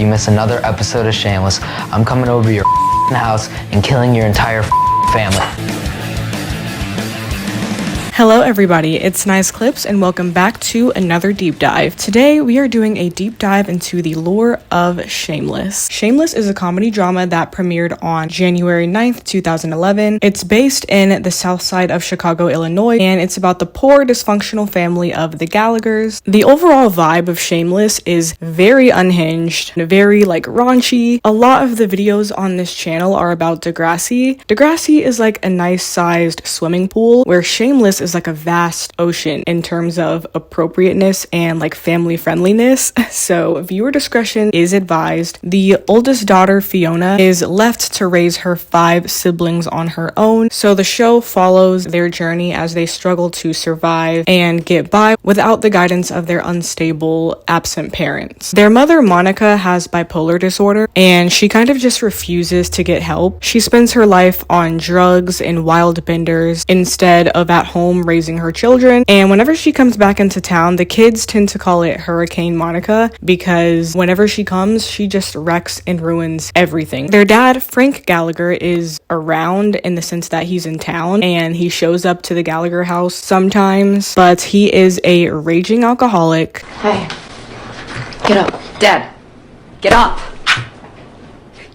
you miss another episode of Shameless, I'm coming over to your house and killing your entire family. Hello everybody, it's nysclips and welcome back to another deep dive. Today we are doing a deep dive into the lore of Shameless. Shameless is a comedy drama that premiered on January 9th, 2011. It's based in the south side of Chicago, Illinois, and it's about the poor, dysfunctional family of the Gallaghers. The overall vibe of Shameless is very unhinged, very raunchy. A lot of the videos on this channel are about Degrassi. Degrassi is like a nice sized swimming pool, where Shameless is like a vast ocean in terms of appropriateness and family friendliness. So viewer discretion is advised. The oldest daughter, Fiona, is left to raise her 5 siblings on her own. So the show follows their journey as they struggle to survive and get by without the guidance of their unstable, absent parents. Their mother, Monica, has bipolar disorder, and she kind of just refuses to get help. She spends her life on drugs and wild benders instead of at home raising her children, and whenever she comes back into town, the kids tend to call it Hurricane Monica because whenever she comes, she just wrecks and ruins everything. Their dad, Frank Gallagher, is around in the sense that he's in town and he shows up to the Gallagher house sometimes, but he is a raging alcoholic. Hey, get up. Dad, get up.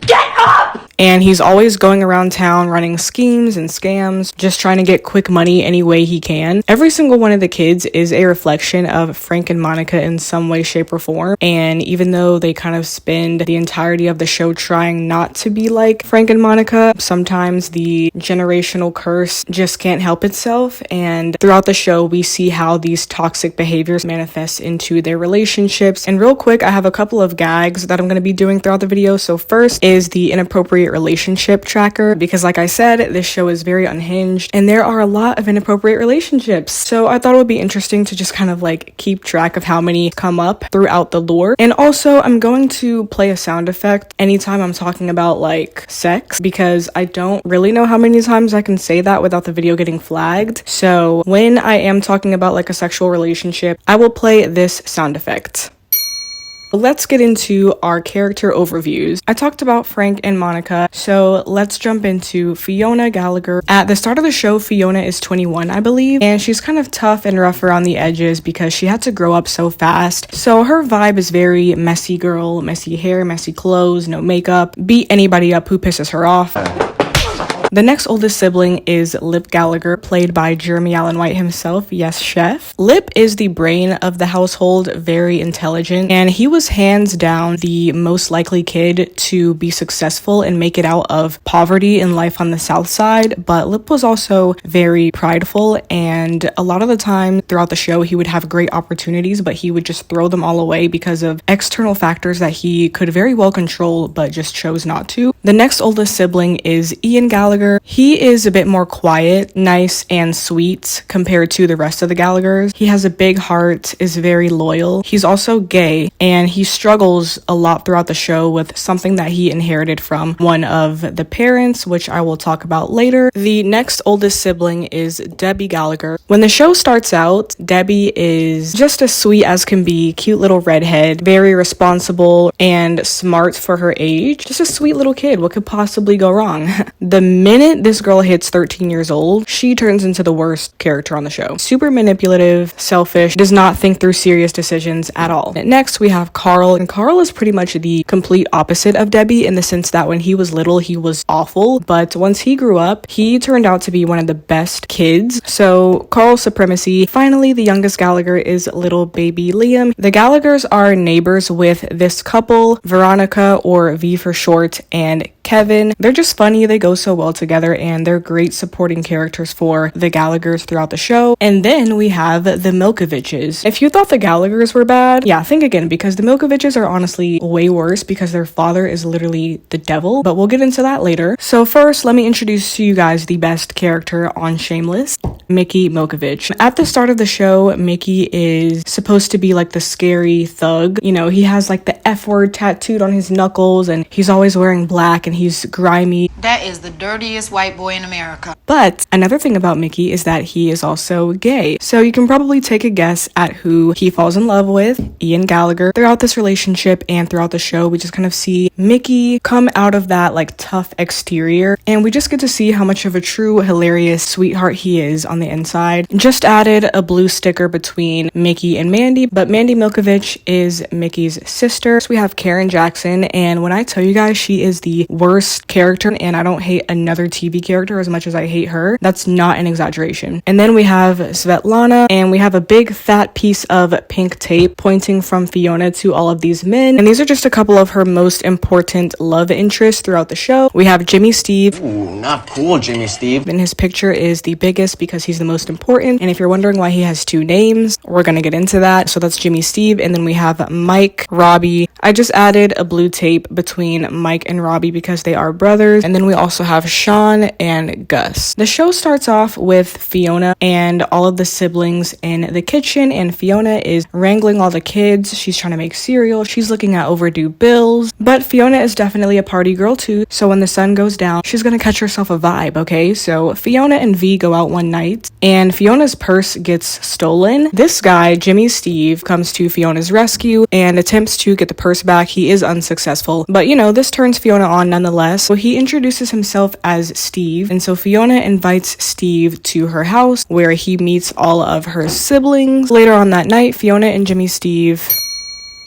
Get up! And he's always going around town running schemes and scams, just trying to get quick money any way he can. Every single one of the kids is a reflection of Frank and Monica in some way, shape, or form. And even though they kind of spend the entirety of the show trying not to be like Frank and Monica, sometimes the generational curse just can't help itself. And throughout the show, we see how these toxic behaviors manifest into their relationships. And real quick, I have a couple of gags that I'm going to be doing throughout the video. So first is the inappropriate relationship tracker, because like I said, this show is very unhinged and there are a lot of inappropriate relationships. So I thought it would be interesting to just kind of keep track of how many come up throughout the lore. And also I'm going to play a sound effect anytime I'm talking about sex, because I don't really know how many times I can say that without the video getting flagged. So when I am talking about a sexual relationship, I will play this sound effect. Let's get into our character overviews. I talked about Frank and Monica, so let's jump into Fiona Gallagher. At the start of the show, Fiona is 21, I believe, and she's kind of tough and rough around the edges because she had to grow up so fast. So her vibe is very messy girl, messy hair, messy clothes, no makeup, beat anybody up who pisses her off. The next oldest sibling is Lip Gallagher, played by Jeremy Allen White himself, yes chef. Lip is the brain of the household, very intelligent, and he was hands down the most likely kid to be successful and make it out of poverty in life on the south side. But Lip was also very prideful, and a lot of the time throughout the show he would have great opportunities, but he would just throw them all away because of external factors that he could very well control but just chose not to. The next oldest sibling is Ian Gallagher. He is a bit more quiet, nice, and sweet compared to the rest of the Gallaghers. He has a big heart, is very loyal. He's also gay, and he struggles a lot throughout the show with something that he inherited from one of the parents, which I will talk about later. The next oldest sibling is Debbie Gallagher. When the show starts out, Debbie is just as sweet as can be, cute little redhead, very responsible and smart for her age. Just a sweet little kid. What could possibly go wrong? The minute this girl hits 13 years old, she turns into the worst character on the show. Super manipulative, selfish, does not think through serious decisions at all. Next, we have Carl, and Carl is pretty much the complete opposite of Debbie in the sense that when he was little, he was awful, but once he grew up, he turned out to be one of the best kids. So Carl's supremacy. Finally, the youngest Gallagher is little baby Liam. The Gallaghers are neighbors with this couple, Veronica, or V for short, and Kevin. They're just funny, they go so well together, and they're great supporting characters for the Gallaghers throughout the show. And then we have the Milkoviches. If you thought the Gallaghers were bad, yeah, think again, because the Milkoviches are honestly way worse because their father is literally the devil, but we'll get into that later. So first, let me introduce to you guys the best character on Shameless, Mickey Milkovich. At the start of the show, Mickey is supposed to be the scary thug. You know, he has the F word tattooed on his knuckles, and he's always wearing black, and he's grimy. That is the dirtiest white boy in America. But another thing about Mickey is that he is also gay. So you can probably take a guess at who he falls in love with, Ian Gallagher. Throughout this relationship and throughout the show, we just kind of see Mickey come out of that like tough exterior, and we just get to see how much of a true hilarious sweetheart he is on the inside. Just added a blue sticker between Mickey and Mandy, but Mandy Milkovich is Mickey's sister. So we have Karen Jackson, and when I tell you guys she is the worst character, and I don't hate another TV character as much as I hate her, that's not an exaggeration. And then we have Svetlana, and we have a big fat piece of pink tape pointing from Fiona to all of these men, and these are just a couple of her most important love interests throughout the show. We have Jimmy Steve. Ooh, not cool, Jimmy Steve. And his picture is the biggest because he's the most important, and if you're wondering why he has two names, we're gonna get into that. So that's Jimmy Steve, and then we have Mike, Robbie. I just added a blue tape between Mike and Robbie because they are brothers, and then we also have Sean and Gus. The show starts off with Fiona and all of the siblings in the kitchen, and Fiona is wrangling all the kids. She's trying to make cereal. She's looking at overdue bills, but Fiona is definitely a party girl too, so when the sun goes down, she's gonna catch herself a vibe, okay? So Fiona and V go out one night, and Fiona's purse gets stolen. This guy, Jimmy Steve, comes to Fiona's rescue and attempts to get the purse back. He is unsuccessful, but you know, this turns Fiona on nonetheless. So he introduces himself as Steve, and so Fiona invites Steve to her house where he meets all of her siblings. Later on that night, Fiona and Jimmy Steve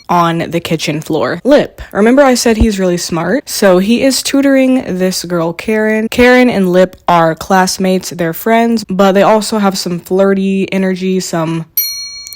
on the kitchen floor. Lip. Remember I said he's really smart? So he is tutoring this girl, Karen. Karen and Lip are classmates, they're friends, but they also have some flirty energy, some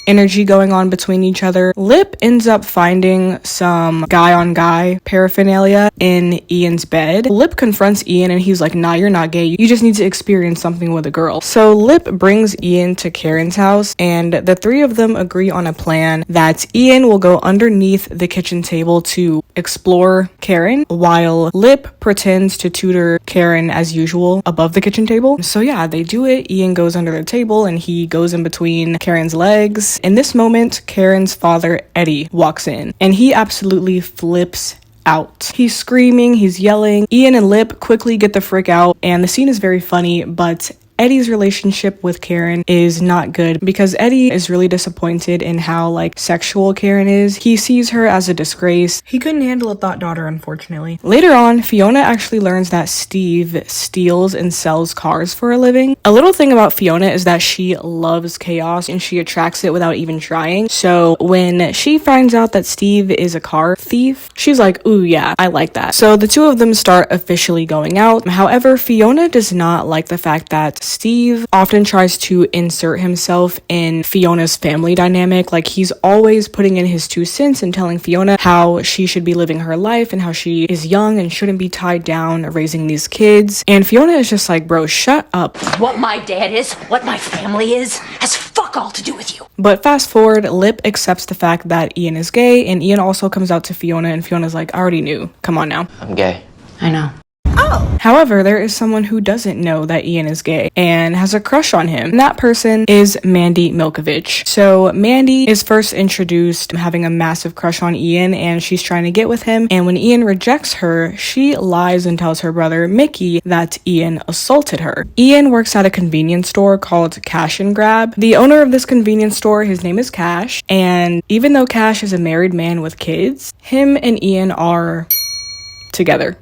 energy going on between each other. Lip ends up finding some guy on guy paraphernalia in Ian's bed. Lip confronts Ian and he's like, nah, you're not gay. You just need to experience something with a girl. So Lip brings Ian to Karen's house, and the three of them agree on a plan that Ian will go underneath the kitchen table to explore Karen while Lip pretends to tutor Karen as usual above the kitchen table. So yeah, they do it. Ian goes under the table and he goes in between Karen's legs. In this moment, Karen's father, Eddie, walks in, and he absolutely flips out. He's screaming, he's yelling. Ian and Lip quickly get the frick out, and the scene is very funny, but Eddie's relationship with Karen is not good because Eddie is really disappointed in how like sexual Karen is. He sees her as a disgrace. He couldn't handle a thought daughter, unfortunately. Later on, Fiona actually learns that Steve steals and sells cars for a living. A little thing about Fiona is that she loves chaos and she attracts it without even trying. So when she finds out that Steve is a car thief, she's like, ooh yeah, I like that. So the two of them start officially going out. However, Fiona does not like the fact that Steve often tries to insert himself in Fiona's family dynamic. Like he's always putting in his 2 cents and telling Fiona how she should be living her life and how she is young and shouldn't be tied down raising these kids. And Fiona is just like, bro, shut up. What my dad is, what my family is, has fuck all to do with you. But fast forward, Lip accepts the fact that Ian is gay, and Ian also comes out to Fiona, and Fiona's like, I already knew. Come on now. I'm gay. I know. However, there is someone who doesn't know that Ian is gay and has a crush on him. And that person is Mandy Milkovich. So Mandy is first introduced having a massive crush on Ian, and she's trying to get with him. And when Ian rejects her, she lies and tells her brother Mickey that Ian assaulted her. Ian works at a convenience store called Cash and Grab. The owner of this convenience store, his name is Cash. And even though Cash is a married man with kids, him and Ian are together.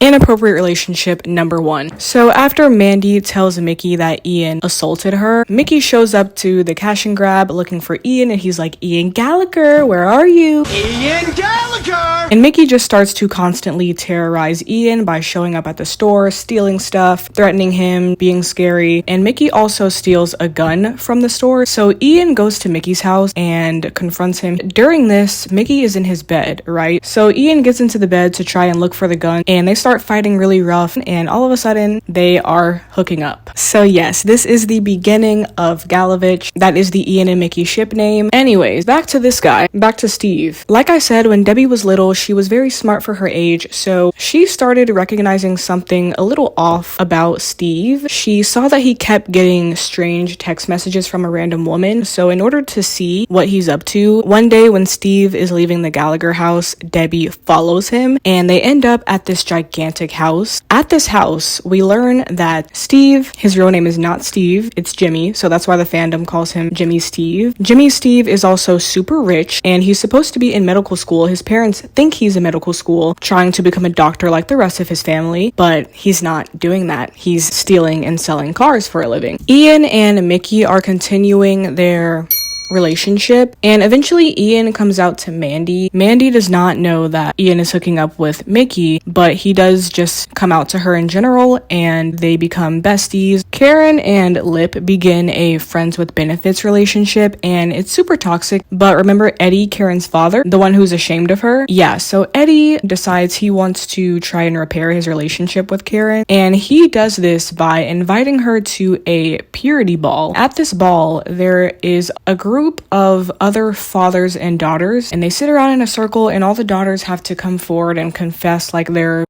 Inappropriate relationship number 1. So after Mandy tells Mickey that Ian assaulted her, Mickey shows up to the Cash and Grab looking for Ian, and he's like, Ian Gallagher, where are you? Ian Gallagher! And Mickey just starts to constantly terrorize Ian by showing up at the store, stealing stuff, threatening him, being scary. And Mickey also steals a gun from the store. So Ian goes to Mickey's house and confronts him. During this, Mickey is in his bed, right? So Ian gets into the bed to try and look for the gun, and they start start fighting really rough, and all of a sudden they are hooking up. So yes, this is the beginning of Galovich. That is the Ian and Mickey ship name. Anyways, back to this guy, back to Steve. Like I said, when Debbie was little, she was very smart for her age, so she started recognizing something a little off about Steve. She saw that he kept getting strange text messages from a random woman, so in order to see what he's up to, one day when Steve is leaving the Gallagher house, Debbie follows him, and they end up at this gigantic house. At this house, we learn that Steve, his real name is not Steve, it's Jimmy, so that's why the fandom calls him Jimmy Steve. Jimmy Steve is also super rich, and he's supposed to be in medical school. His parents think he's in medical school, trying to become a doctor like the rest of his family, but he's not doing that. He's stealing and selling cars for a living. Ian and Mickey are continuing their relationship, and eventually Ian comes out to Mandy. Mandy does not know that Ian is hooking up with Mickey, but he does just come out to her in general, and they become besties. Karen and Lip begin a friends with benefits relationship, and it's super toxic. But remember Eddie, Karen's father, the one who's ashamed of her? Yeah, so Eddie decides he wants to try and repair his relationship with Karen, and he does this by inviting her to a purity ball. At this ball, there is a group of other fathers and daughters, and they sit around in a circle, and all the daughters have to come forward and confess like their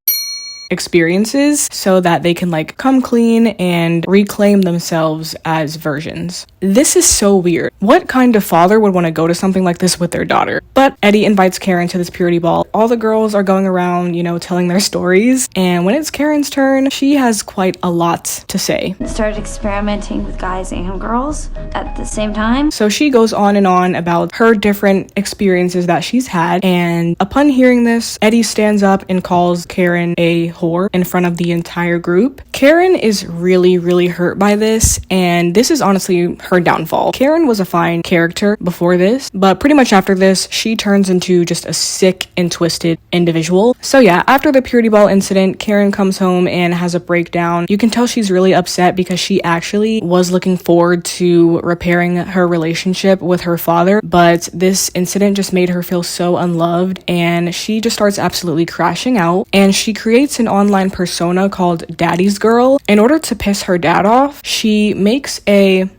experiences so that they can like come clean and reclaim themselves as virgins. This is so weird. What kind of father would want to go to something like this with their daughter? But Eddie invites Karen to this purity ball. All the girls are going around, you know, telling their stories, and when it's Karen's turn, she has quite a lot to say. Started experimenting with guys and girls at the same time. So she goes on and on about her different experiences that she's had, and upon hearing this, Eddie stands up and calls Karen a whore in front of the entire group. Karen is really hurt by this, and this is honestly her downfall. Karen was a fine character before this, but pretty much after this, she turns into just a sick and twisted individual. So yeah, after the purity ball incident, Karen comes home and has a breakdown. You can tell she's really upset because she actually was looking forward to repairing her relationship with her father, but this incident just made her feel so unloved, and she just starts absolutely crashing out, and she creates an online persona called Daddy's Girl. In order to piss her dad off, she makes a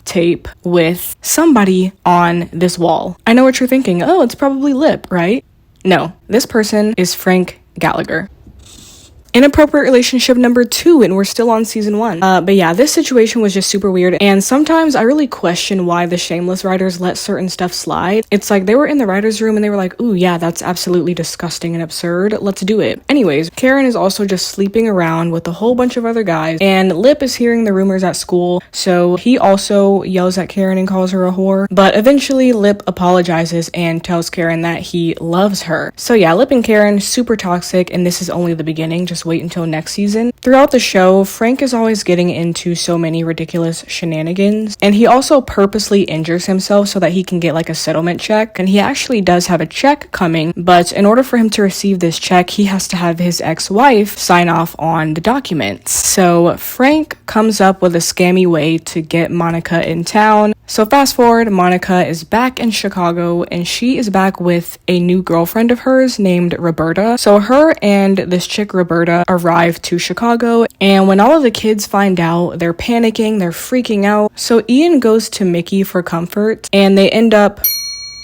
tape with somebody on this wall. I know what you're thinking. Oh, it's probably Lip, right? No, this person is Frank Gallagher. Inappropriate relationship number 2, and we're still on season 1. But yeah, this situation was just super weird, and sometimes I really question why the Shameless writers let certain stuff slide. It's like they were in the writer's room and they were like, ooh yeah, that's absolutely disgusting and absurd, let's do it. Anyways, Karen is also just sleeping around with a whole bunch of other guys, and Lip is hearing the rumors at school, so he also yells at Karen and calls her a whore. But eventually Lip apologizes and tells Karen that he loves her. So yeah, Lip and Karen, super toxic, and this is only the beginning. Just wait until next season. Throughout the show, Frank is always getting into so many ridiculous shenanigans, and he also purposely injures himself so that he can get like a settlement check, and he actually does have a check coming, but in order for him to receive this check, he has to have his ex-wife sign off on the documents. So Frank comes up with a scammy way to get Monica in town. So fast forward, Monica is back in Chicago, and she is back with a new girlfriend of hers named Roberta. So her and this chick Roberta arrive to Chicago, and when all of the kids find out, they're panicking, they're freaking out. So Ian goes to Mickey for comfort, and they end up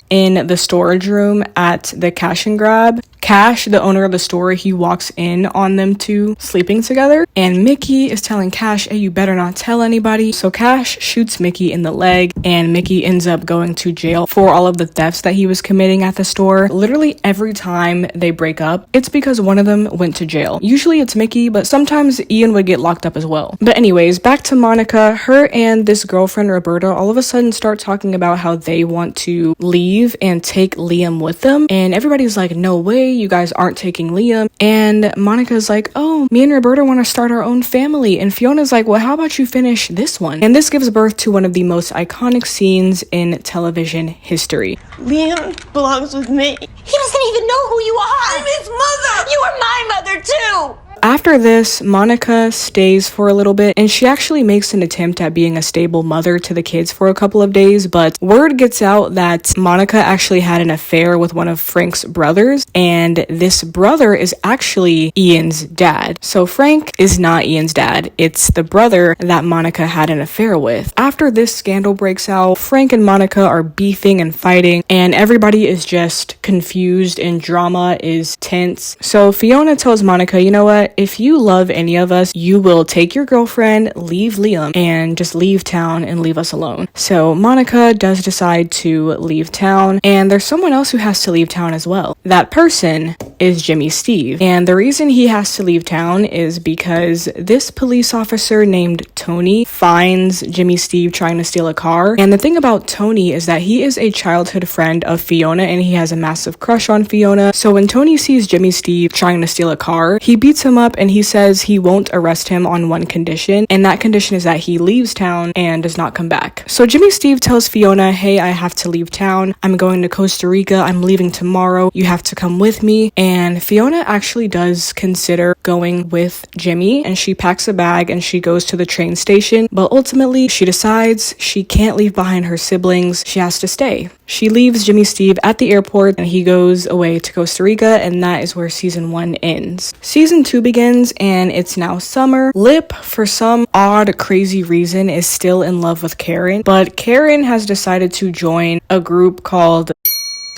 in the storage room at the Cash and Grab. Cash, the owner of the store, he walks in on them two sleeping together, and Mickey is telling Cash, hey, you better not tell anybody. So Cash shoots Mickey in the leg, and Mickey ends up going to jail for all of the thefts that he was committing at the store. Literally every time they break up, it's because one of them went to jail. Usually it's Mickey, but sometimes Ian would get locked up as well. But anyways, back to Monica. Her and this girlfriend Roberta all of a sudden start talking about how they want to leave and take Liam with them, and everybody's like, no way, you guys aren't taking Liam. And Monica's like, oh, me and Roberta want to start our own family. And Fiona's like, well, how about you finish this one? And this gives birth to one of the most iconic scenes in television history. Liam belongs with me. He doesn't even know who you are. I'm his mother. You are my mother too. After After this, Monica stays for a little bit, and she actually makes an attempt at being a stable mother to the kids for a couple of days, but word gets out that Monica actually had an affair with one of Frank's brothers, and this brother is actually Ian's dad. So Frank is not Ian's dad, it's the brother that Monica had an affair with. After this scandal breaks out, Frank and Monica are beefing and fighting, and everybody is just confused and drama is tense. So Fiona tells Monica, you know what, if you love any of us, you will take your girlfriend, leave Liam, and just leave town and leave us alone. So Monica does decide to leave town, and there's someone else who has to leave town as well. That person is Jimmy Steve, and the reason he has to leave town is because this police officer named Tony finds Jimmy Steve trying to steal a car. And the thing about Tony is that he is a childhood friend of Fiona, and he has a massive crush on Fiona. So when Tony sees Jimmy Steve trying to steal a car, he beats him up, and he says he won't arrest him on one condition, and that condition is that he leaves town and does not come back. So Jimmy Steve tells Fiona, hey, I have to leave town. I'm going to Costa Rica. I'm leaving tomorrow. You have to come with me. And Fiona actually does consider going with Jimmy, and she packs a bag and she goes to the train station, but ultimately she decides she can't leave behind her siblings. She has to stay. She leaves Jimmy Steve at the airport, and he goes away to Costa Rica, and that is where season 1 ends. Season 2 begins, and it's now summer. Lip, for some odd, crazy reason, is still in love with Karen, but Karen has decided to join a group called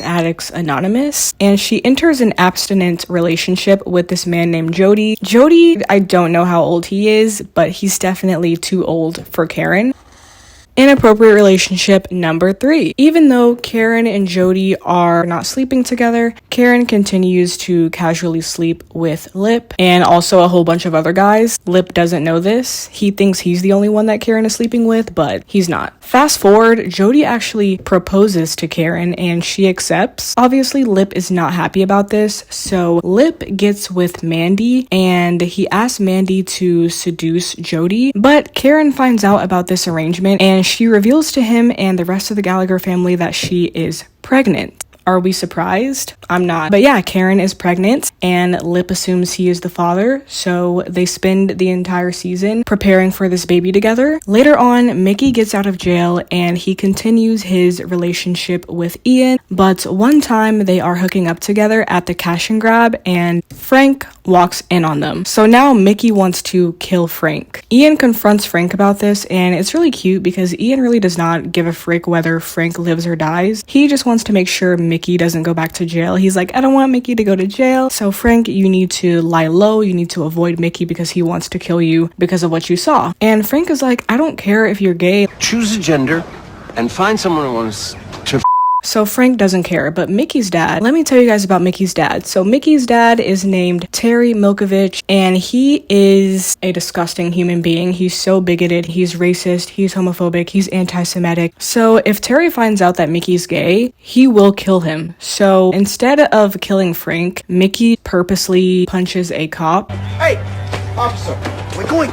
Addicts Anonymous, and she enters an abstinent relationship with this man named Jody. Jody, I don't know how old he is, but he's definitely too old for Karen. Inappropriate relationship number 3. Even though Karen and Jody are not sleeping together, Karen continues to casually sleep with Lip and also a whole bunch of other guys. Lip doesn't know this. He thinks he's the only one that Karen is sleeping with, but he's not. Fast forward, Jody actually proposes to Karen and she accepts. Obviously, Lip is not happy about this, so Lip gets with Mandy and he asks Mandy to seduce Jody, but Karen finds out about this arrangement and she reveals to him and the rest of the Gallagher family that she is pregnant. Are we surprised? I'm not. But yeah, Karen is pregnant and Lip assumes he is the father, so they spend the entire season preparing for this baby together. Later on, Mickey gets out of jail and he continues his relationship with Ian, but one time they are hooking up together at the cash and grab and Frank walks in on them. So now Mickey wants to kill Frank. Ian confronts Frank about this, and it's really cute because Ian really does not give a frick whether Frank lives or dies. He just wants to make sure Mickey doesn't go back to jail. He's like, I don't want Mickey to go to jail. So Frank, you need to lie low. You need to avoid Mickey because he wants to kill you because of what you saw. And Frank is like, I don't care if you're gay. Choose a gender and find someone who wants to So Frank doesn't care, but Mickey's dad, let me tell you guys about Mickey's dad. So Mickey's dad is named Terry Milkovich, and he is a disgusting human being. He's so bigoted, he's racist, he's homophobic, he's anti-Semitic. So if Terry finds out that Mickey's gay, he will kill him. So instead of killing Frank, Mickey purposely punches a cop. Hey, officer, we're going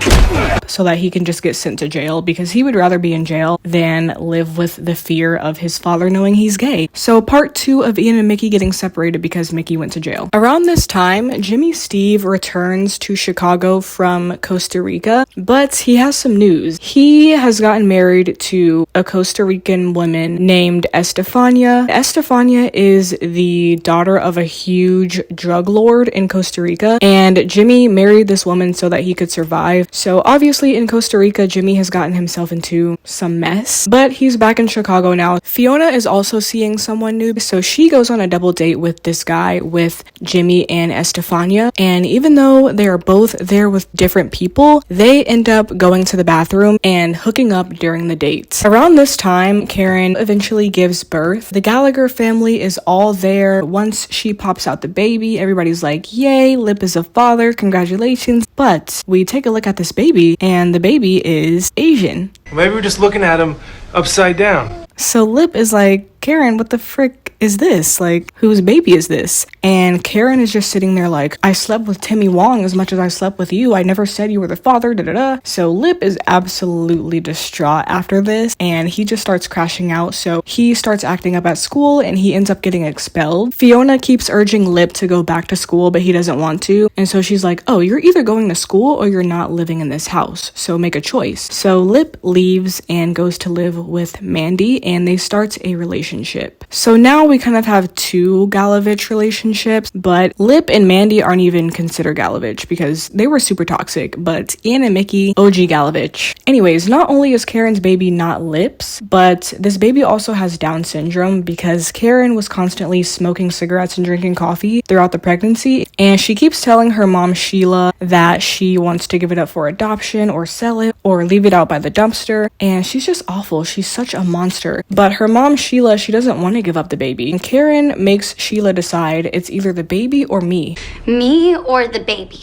so that he can just get sent to jail because he would rather be in jail than live with the fear of his father knowing he's gay. So part 2 of Ian and Mickey getting separated because Mickey went to jail. Around this time, Jimmy Steve returns to Chicago from Costa Rica, but he has some news. He has gotten married to a Costa Rican woman named Estefania. Estefania is the daughter of a huge drug lord in Costa Rica, and Jimmy married this woman so that he could survive. So obviously in Costa Rica, Jimmy has gotten himself into some mess, but he's back in Chicago now. Fiona is also seeing someone new, so she goes on a double date with this guy, with Jimmy and Estefania, and even though they are both there with different people, they end up going to the bathroom and hooking up during the date. Around this time, Karen eventually gives birth. The Gallagher family is all there. Once she pops out the baby, everybody's like, yay, Lip is a father, congratulations. But we take a look at this baby, and the baby is Asian. Maybe we're just looking at him upside down. So Lip is like, Karen, what the frick is this? Like, whose baby is this? And Karen is just sitting there like, I slept with Timmy Wong as much as I slept with you. I never said you were the father, da-da-da. So Lip is absolutely distraught after this, and he just starts crashing out. So he starts acting up at school, and he ends up getting expelled. Fiona keeps urging Lip to go back to school, but he doesn't want to. And so she's like, oh, you're either going to school or you're not living in this house. So make a choice. So Lip leaves and goes to live with Mandy, and they start a relationship. So now we kind of have two Galovich relationships, but Lip and Mandy aren't even considered Galovich because they were super toxic, but Ian and Mickey, OG Galovich. Anyways, not only is Karen's baby not Lip's, but this baby also has Down syndrome because Karen was constantly smoking cigarettes and drinking coffee throughout the pregnancy, and she keeps telling her mom Sheila that she wants to give it up for adoption or sell it or leave it out by the dumpster, and she's just awful. She's such a monster. But her mom Sheila, she doesn't want to give up the baby, and Karen makes Sheila decide it's either the baby or me. Me or the baby?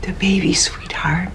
The baby, sweetheart.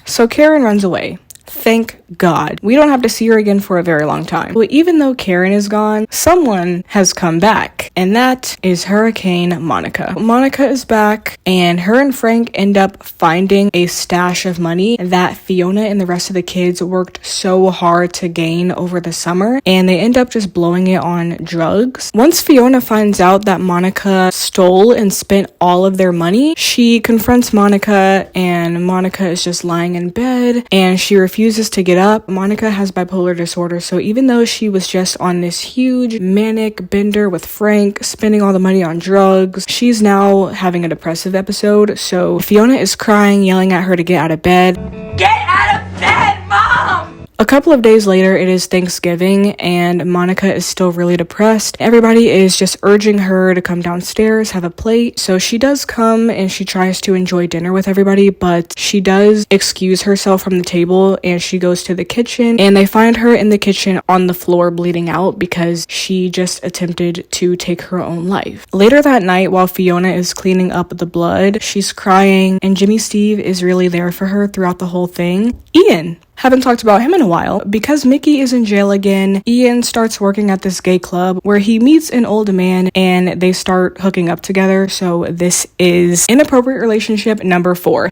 So Karen runs away. Thank God. We don't have to see her again for a very long time. But even though Karen is gone, someone has come back, and that is Hurricane Monica. Monica is back, and her and Frank end up finding a stash of money that Fiona and the rest of the kids worked so hard to gain over the summer, and they end up just blowing it on drugs. Once Fiona finds out that Monica stole and spent all of their money, she confronts Monica, and Monica is just lying in bed, and she refuses to get up. Monica has bipolar disorder, so even though she was just on this huge manic bender with Frank, spending all the money on drugs, she's now having a depressive episode. So Fiona is crying, yelling at her to get out of bed. Get out of bed, Mom! A couple of days later, it is Thanksgiving, and Monica is still really depressed. Everybody is just urging her to come downstairs, have a plate. So she does come, and she tries to enjoy dinner with everybody, but she does excuse herself from the table, and she goes to the kitchen, and they find her in the kitchen on the floor bleeding out because she just attempted to take her own life. Later that night, while Fiona is cleaning up the blood, she's crying, and Jimmy Steve is really there for her throughout the whole thing. Ian. Haven't talked about him in a while. Because Mickey is in jail again, Ian starts working at this gay club where he meets an old man and they start hooking up together. So this is inappropriate relationship number 4.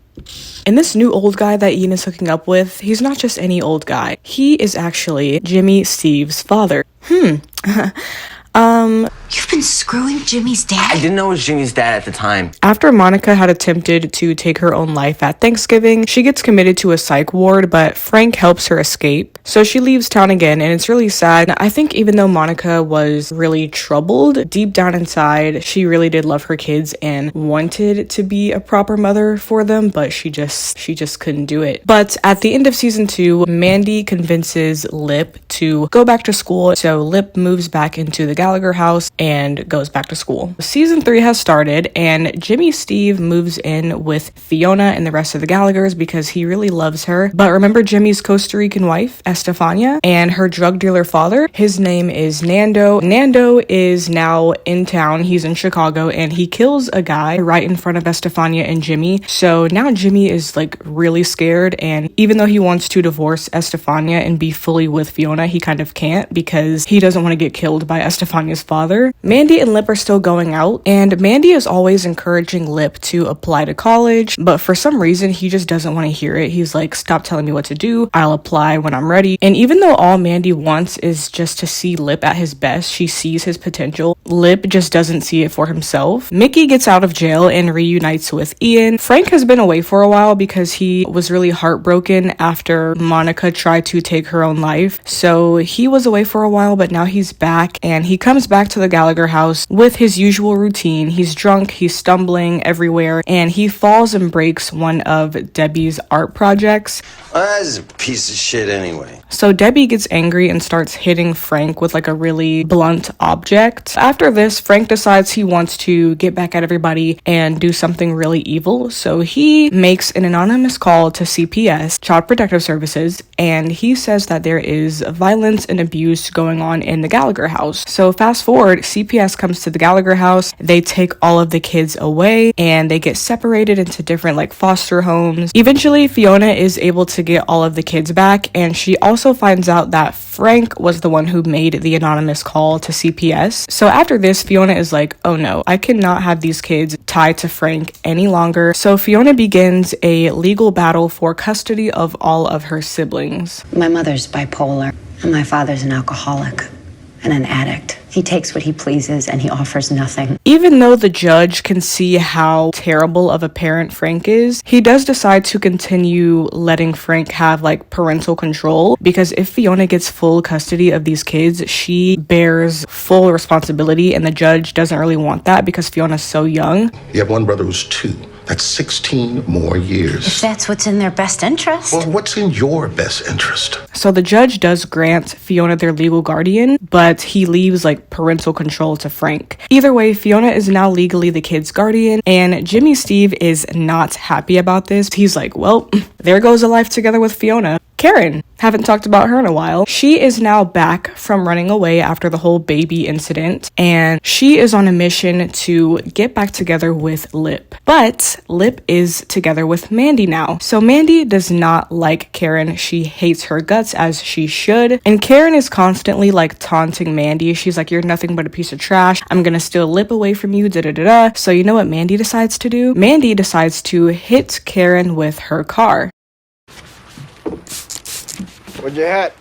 And this new old guy that Ian is hooking up with, he's not just any old guy. He is actually Jimmy Steve's father. You've been screwing Jimmy's dad? I didn't know it was Jimmy's dad at the time. After Monica had attempted to take her own life at Thanksgiving, she gets committed to a psych ward, but Frank helps her escape. So she leaves town again, and it's really sad. I think even though Monica was really troubled, deep down inside, she really did love her kids and wanted to be a proper mother for them, but she just couldn't do it. But at the end of season 2, Mandy convinces Lip to go back to school, so Lip moves back into the Gallagher house and goes back to school. Season 3 has started, and Jimmy Steve moves in with Fiona and the rest of the Gallaghers because he really loves her. But remember Jimmy's Costa Rican wife, Estefania, and her drug dealer father? His name is Nando. Nando is now in town. He's in Chicago, and he kills a guy right in front of Estefania and Jimmy. So now Jimmy is like really scared, and even though he wants to divorce Estefania and be fully with Fiona, he kind of can't because he doesn't want to get killed by Estefania's father. Mandy and Lip are still going out, and Mandy is always encouraging Lip to apply to college, but for some reason he just doesn't want to hear it. He's like, stop telling me what to do, I'll apply when I'm ready. And even though all Mandy wants is just to see Lip at his best, she sees his potential, Lip just doesn't see it for himself. Mickey gets out of jail and reunites with Ian. Frank has been away for a while because he was really heartbroken after Monica tried to take her own life, so he was away for a while, but now he's back, and he comes back to the Gallagher house with his usual routine. He's drunk, he's stumbling everywhere, and he falls and breaks one of Debbie's art projects. Well, that's a piece of shit anyway. So Debbie gets angry and starts hitting Frank with like a really blunt object. After this, Frank decides he wants to get back at everybody and do something really evil. So he makes an anonymous call to CPS, Child Protective Services, and he says that there is violence and abuse going on in the Gallagher house. So fast forward, CPS comes to the Gallagher house. They take all of the kids away and they get separated into different like foster homes. Eventually, Fiona is able to get all of the kids back, and she also finds out that Frank was the one who made the anonymous call to CPS. So after this, Fiona is like, oh no, I cannot have these kids tied to Frank any longer. So Fiona begins a legal battle for custody of all of her siblings. My mother's bipolar, and my father's an alcoholic and an addict. He takes what he pleases and he offers nothing. Even though the judge can see how terrible of a parent Frank is, he does decide to continue letting Frank have like parental control, because if Fiona gets full custody of these kids, she bears full responsibility, and the judge doesn't really want that because Fiona's so young. You have one brother who's 2. That's 16 more years. If that's what's in their best interest. Well, what's in your best interest? So the judge does grant Fiona their legal guardian, but he leaves like parental control to Frank. Either way, Fiona is now legally the kid's guardian, and Jimmy Steve is not happy about this. He's like, well, there goes a life together with Fiona. Karen, haven't talked about her in a while. She is now back from running away after the whole baby incident, and she is on a mission to get back together with Lip. But Lip is together with Mandy now. So Mandy does not like Karen. She hates her guts, as she should. And Karen is constantly like taunting Mandy. She's like, you're nothing but a piece of trash. I'm gonna steal Lip away from you, da-da-da-da. So you know what Mandy decides to do? Mandy decides to hit Karen with her car. Where'd you at?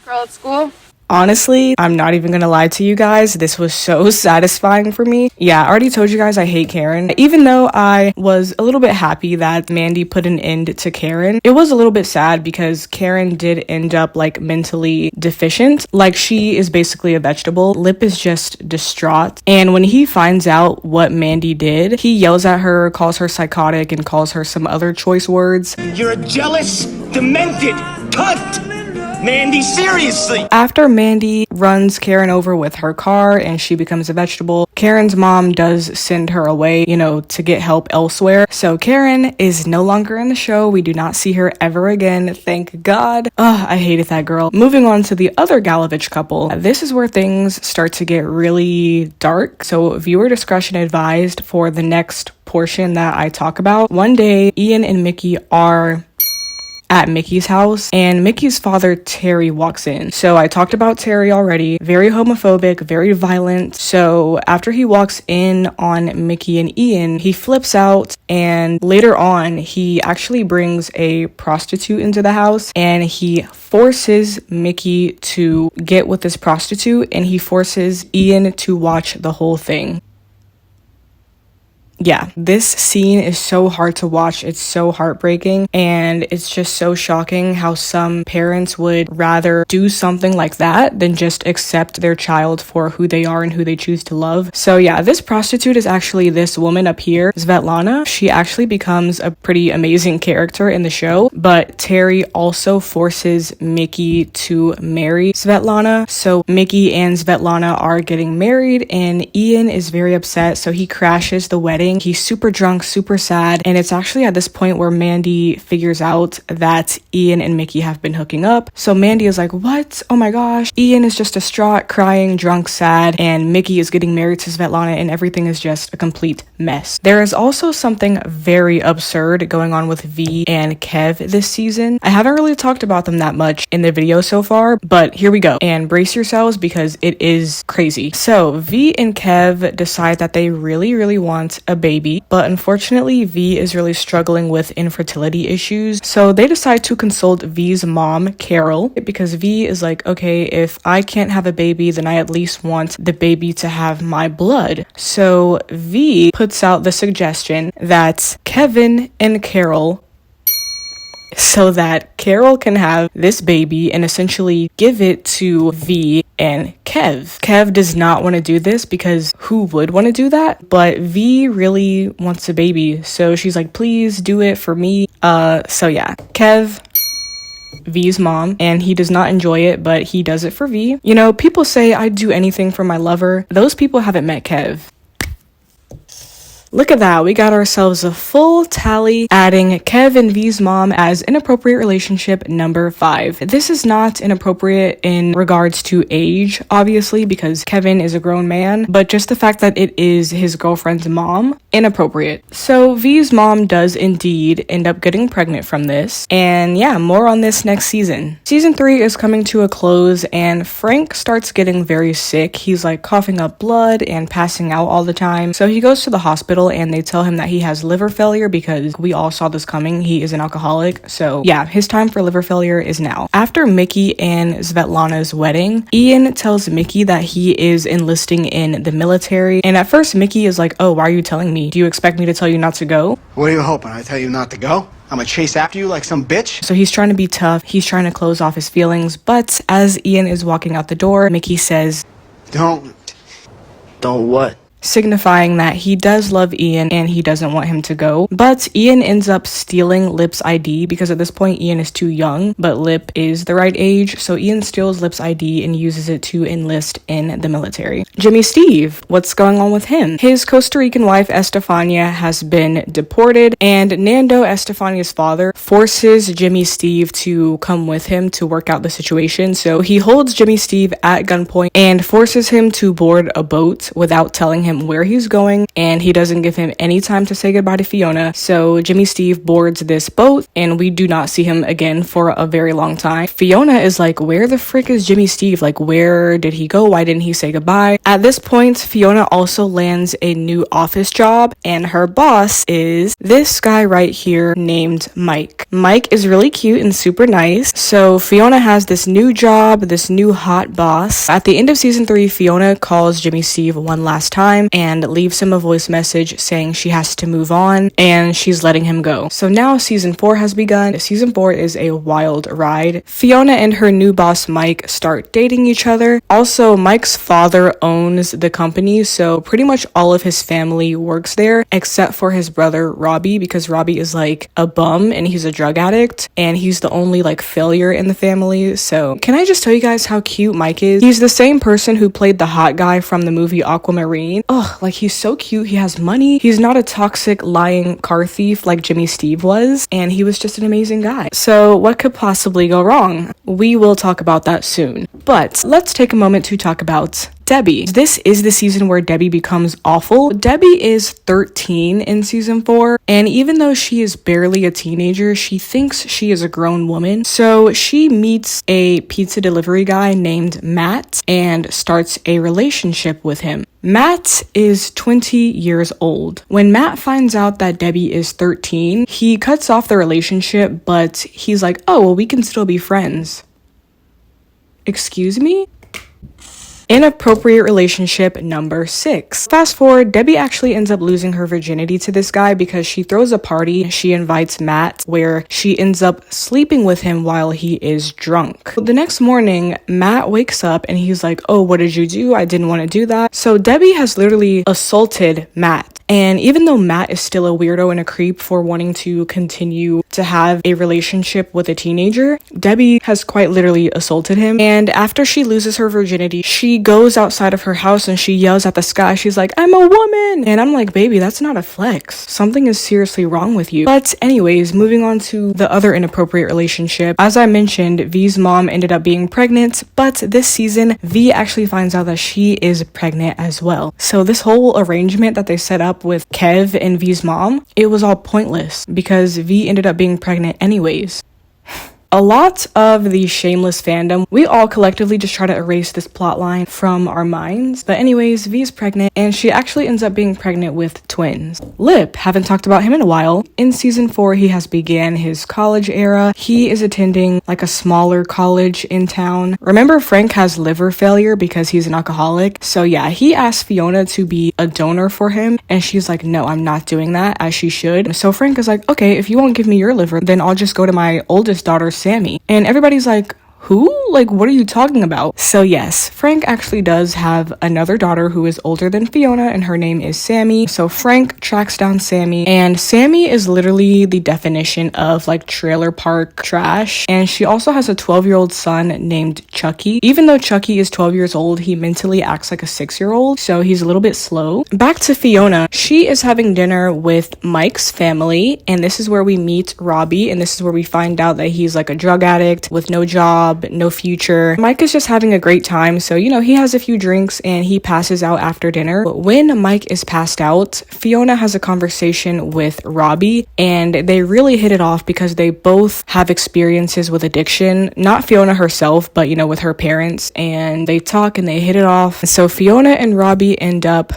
Girl at school? Honestly, I'm not even gonna lie to you guys, this was so satisfying for me. Yeah, I already told you guys I hate Karen. Even though I was a little bit happy that Mandy put an end to Karen, it was a little bit sad because Karen did end up like mentally deficient. Like, she is basically a vegetable. Lip is just distraught. And when he finds out what Mandy did, he yells at her, calls her psychotic, and calls her some other choice words. You're a jealous, demented cunt! Mandy, seriously! After Mandy runs Karen over with her car and she becomes a vegetable, Karen's mom does send her away, you know, to get help elsewhere. So Karen is no longer in the show. We do not see her ever again, thank God. Ugh, I hated that girl. Moving on to the other Galovich couple. This is where things start to get really dark. So viewer discretion advised for the next portion that I talk about. One day, Ian and Mickey are at Mickey's house, and Mickey's father Terry walks in. So I talked about Terry already. Very homophobic, very violent. So after he walks in on Mickey and Ian, he flips out, and later on he actually brings a prostitute into the house, and he forces Mickey to get with this prostitute, and he forces Ian to watch the whole thing. Yeah, this scene is so hard to watch. It's so heartbreaking, and it's just so shocking how some parents would rather do something like that than just accept their child for who they are and who they choose to love. So yeah, this prostitute is actually this woman up here, Svetlana. She actually becomes a pretty amazing character in the show, but Terry also forces Mickey to marry Svetlana. So Mickey and Svetlana are getting married, and Ian is very upset, so he crashes the wedding. He's super drunk, super sad, and it's actually at this point where Mandy figures out that Ian and Mickey have been hooking up. So Mandy is like, what? Oh my gosh. Ian is just distraught, crying, drunk, sad, and Mickey is getting married to Svetlana, and everything is just a complete mess. There is also something very absurd going on with V and Kev this season. I haven't really talked about them that much in the video so far, but here we go. And brace yourselves because it is crazy. So V and Kev decide that they really want a baby, but unfortunately V is really struggling with infertility issues. So they decide to consult V's mom, Carol, because V is like, okay, if I can't have a baby, then I at least want the baby to have my blood. So V puts out the suggestion that Kevin and Carol, so that Carol can have this baby and essentially give it to V and Kev. Kev does not want to do this because who would want to do that? But V really wants a baby, so she's like, please do it for me. So yeah, Kev, V's mom, and he does not enjoy it, but he does it for V. You know, people say I'd do anything for my lover. Those people haven't met Kev. Look at that, we got ourselves a full tally, adding Kev and V's mom as inappropriate relationship number 5. This is not inappropriate in regards to age, obviously, because Kevin is a grown man, but just the fact that it is his girlfriend's mom, inappropriate. So V's mom does indeed end up getting pregnant from this, and yeah, more on this next season. Season 3 is coming to a close, and Frank starts getting very sick. He's like coughing up blood and passing out all the time, so he goes to the hospital and they tell him that he has liver failure because we all saw this coming. He is an alcoholic. So yeah, his time for liver failure is now. After Mickey and Svetlana's wedding, Ian tells Mickey that he is enlisting in the military. And at first Mickey is like, oh, why are you telling me? Do you expect me to tell you not to go? What are you hoping? I tell you not to go? I'm gonna chase after you like some bitch? So he's trying to be tough. He's trying to close off his feelings. But as Ian is walking out the door, Mickey says, Don't what? signifying that he does love Ian and he doesn't want him to go. But Ian ends up stealing Lip's ID because at this point Ian is too young, but Lip is the right age, so Ian steals Lip's ID and uses it to enlist in the military. Jimmy Steve, what's going on with him? His Costa Rican wife Estefania has been deported, and Nando, Estefania's father, forces Jimmy Steve to come with him to work out the situation. So he holds Jimmy Steve at gunpoint and forces him to board a boat without telling him where he's going, and he doesn't give him any time to say goodbye to Fiona. So Jimmy Steve boards this boat and we do not see him again for a very long time. Fiona is like, where the frick is Jimmy Steve? Like, where did he go? Why didn't he say goodbye? At this point, Fiona also lands a new office job, and her boss is this guy right here named Mike. Mike is really cute and super nice. So Fiona has this new job, this new hot boss. At the end of season 3, Fiona calls Jimmy Steve one last time and leaves him a voice message saying she has to move on and she's letting him go. So now season 4 has begun. Season 4 is a wild ride. Fiona and her new boss Mike start dating each other. Also, Mike's father owns the company, so pretty much all of his family works there except for his brother Robbie, because Robbie is like a bum and he's a drug addict and he's the only like failure in the family. So can I just tell you guys how cute Mike is? He's the same person who played the hot guy from the movie Aquamarine. Oh, like he's so cute. He has money. He's not a toxic lying car thief like Jimmy Steve was, and he was just an amazing guy. So what could possibly go wrong? We will talk about that soon. But let's take a moment to talk about Debbie. This is the season where Debbie becomes awful. Debbie is 13 in season 4, and even though she is barely a teenager, she thinks she is a grown woman. So she meets a pizza delivery guy named Matt and starts a relationship with him. Matt is 20 years old. When Matt finds out that Debbie is 13, he cuts off the relationship, but he's like, oh, well, we can still be friends. Excuse me? Inappropriate relationship number 6. Fast forward, Debbie actually ends up losing her virginity to this guy because she throws a party. She invites Matt, where she ends up sleeping with him while he is drunk. The next morning, Matt wakes up and he's like, oh, what did you do? I didn't want to do that. So Debbie has literally assaulted Matt. And even though Matt is still a weirdo and a creep for wanting to continue to have a relationship with a teenager, Debbie has quite literally assaulted him. And after she loses her virginity, she goes outside of her house and she yells at the sky. She's like, I'm a woman. And I'm like, baby, that's not a flex. Something is seriously wrong with you. But anyways, moving on to the other inappropriate relationship. As I mentioned, V's mom ended up being pregnant, but this season, V actually finds out that she is pregnant as well. So this whole arrangement that they set up with Kev and V's mom, it was all pointless because V ended up being pregnant anyways. A lot of the Shameless fandom, we all collectively just try to erase this plot line from our minds. But anyways, V is pregnant and she actually ends up being pregnant with twins. Lip, haven't talked about him in a while. In season 4, he has began his college era. He is attending like a smaller college in town. Remember, Frank has liver failure because he's an alcoholic. So yeah, he asked Fiona to be a donor for him and she's like, no, I'm not doing that, as she should. So Frank is like, okay, if you won't give me your liver, then I'll just go to my oldest daughter, Sammy. And everybody's like, who? Like, what are you talking about? So yes, Frank actually does have another daughter who is older than Fiona, and her name is Sammy. So Frank tracks down Sammy, and Sammy is literally the definition of like trailer park trash. And she also has a 12-year-old son named Chucky. Even though Chucky is 12 years old, he mentally acts like a 6-year-old, so he's a little bit slow. Back to Fiona. She is having dinner with Mike's family, and this is where we meet Robbie, and this is where we find out that he's like a drug addict with no job, no future. Mike is just having a great time, so you know, he has a few drinks and he passes out after dinner. But when Mike is passed out, Fiona has a conversation with Robbie, and they really hit it off because they both have experiences with addiction. Not Fiona herself, but you know, with her parents, and they talk and they hit it off. So Fiona and Robbie end up.